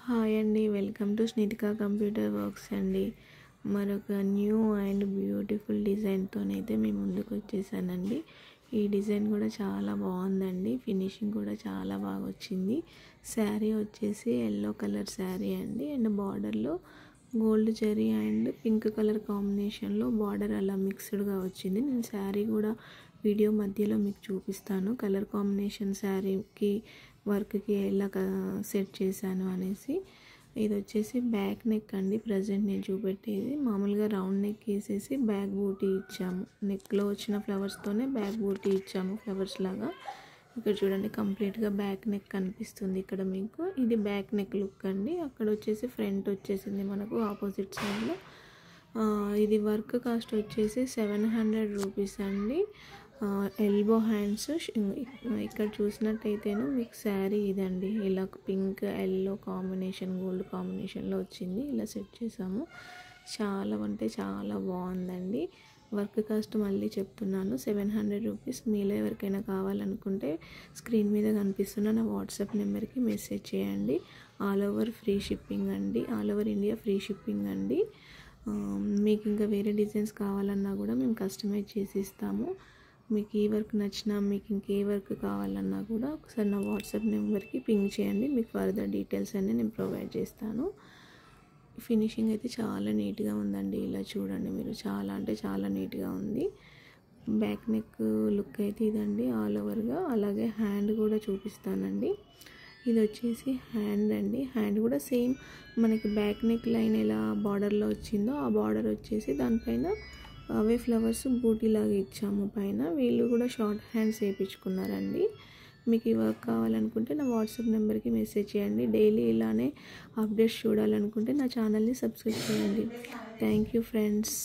Hi అండి, welcome to స్నితికా computer works అండి. మరొక న్యూ అండ్ బ్యూటిఫుల్ డిజైన్తోనైతే మేము ముందుకు వచ్చేసానండి. ఈ డిజైన్ కూడా చాలా బాగుందండి. ఫినిషింగ్ కూడా చాలా బాగా వచ్చింది. శారీ వచ్చేసి ఎల్లో కలర్ శారీ అండి. అండ్ బార్డర్లో gold zari and pink colour కాంబినేషన్లో బార్డర్ అలా మిక్స్డ్గా వచ్చింది. నేను శారీ కూడా వీడియో మధ్యలో మీకు చూపిస్తాను. కలర్ కాంబినేషన్ శారీకి వర్క్కి ఎలా సెట్ చేశాను అనేసి. ఇది వచ్చేసి బ్యాక్ నెక్ అండి. ప్రజెంట్ నేను చూపెట్టేది మామూలుగా రౌండ్ నెక్ వేసేసి బ్యాక్ బూటీ ఇచ్చాము. నెక్లో వచ్చిన ఫ్లవర్స్తోనే బ్యాక్ బూటీ ఇచ్చాము, ఫ్లవర్స్ లాగా. ఇక్కడ చూడండి, కంప్లీట్గా బ్యాక్ నెక్ కనిపిస్తుంది ఇక్కడ మీకు. ఇది బ్యాక్ నెక్ లుక్ అండి. అక్కడ వచ్చేసి ఫ్రంట్ వచ్చేసింది మనకు ఆపోజిట్ సైడ్లో. ఇది వర్క్ కాస్ట్ వచ్చేసి 700 రూపీస్ అండి. Elbow hands. ఇక్కడ చూసినట్టయితేను మీకు శారీ ఇదండి, ఇలా పింక్ ఎల్లో కాంబినేషన్ గోల్డ్ కాంబినేషన్లో వచ్చింది. ఇలా సెట్ చేసాము. చాలా అంటే చాలా బాగుందండి. వర్క్ కాస్ట్ మళ్ళీ చెప్తున్నాను, 700 రూపీస్. మీలో ఎవరికైనా కావాలనుకుంటే స్క్రీన్ మీద కనిపిస్తున్న నా వాట్సాప్ నెంబర్కి మెసేజ్ చేయండి. ఆల్ ఓవర్ ఫ్రీ షిప్పింగ్ అండి, all over India free shipping అండి. మీకు ఇంకా వేరే డిజైన్స్ కావాలన్నా కూడా మేము కస్టమైజ్ చేసి ఇస్తాము. మీకు ఈ వర్క్ నచ్చినా, మీకు ఇంకే వర్క్ కావాలన్నా కూడా ఒకసారి నా వాట్సాప్ నెంబర్కి పింగ్ చేయండి. మీకు ఫర్దర్ డీటెయిల్స్ అన్నీ నేను ప్రొవైడ్ చేస్తాను. ఫినిషింగ్ అయితే చాలా నీట్గా ఉందండి. ఇలా చూడండి మీరు, చాలా అంటే చాలా నీట్గా ఉంది. బ్యాక్ నెక్ లుక్ అయితే ఇదండి ఆల్ ఓవర్గా. అలాగే హ్యాండ్ కూడా చూపిస్తానండి. ఇది వచ్చేసి హ్యాండ్ అండి. హ్యాండ్ కూడా సేమ్ మనకి బ్యాక్ నెక్ లైన్ ఎలా బార్డర్లో వచ్చిందో ఆ బార్డర్ వచ్చేసి దానిపైన అవే ఫ్లవర్స్ బూటీలాగా ఇచ్చాము పైన. వీళ్ళు కూడా షార్ట్ హ్యాండ్స్ వేయించుకున్నారండి. మీకు ఈ వర్క్ కావాలనుకుంటే నా వాట్సాప్ నెంబర్కి మెసేజ్ చేయండి. డైలీ ఇలానే అప్డేట్స్ చూడాలనుకుంటే నా ఛానల్ని సబ్స్క్రైబ్ చేయండి. Thank you friends.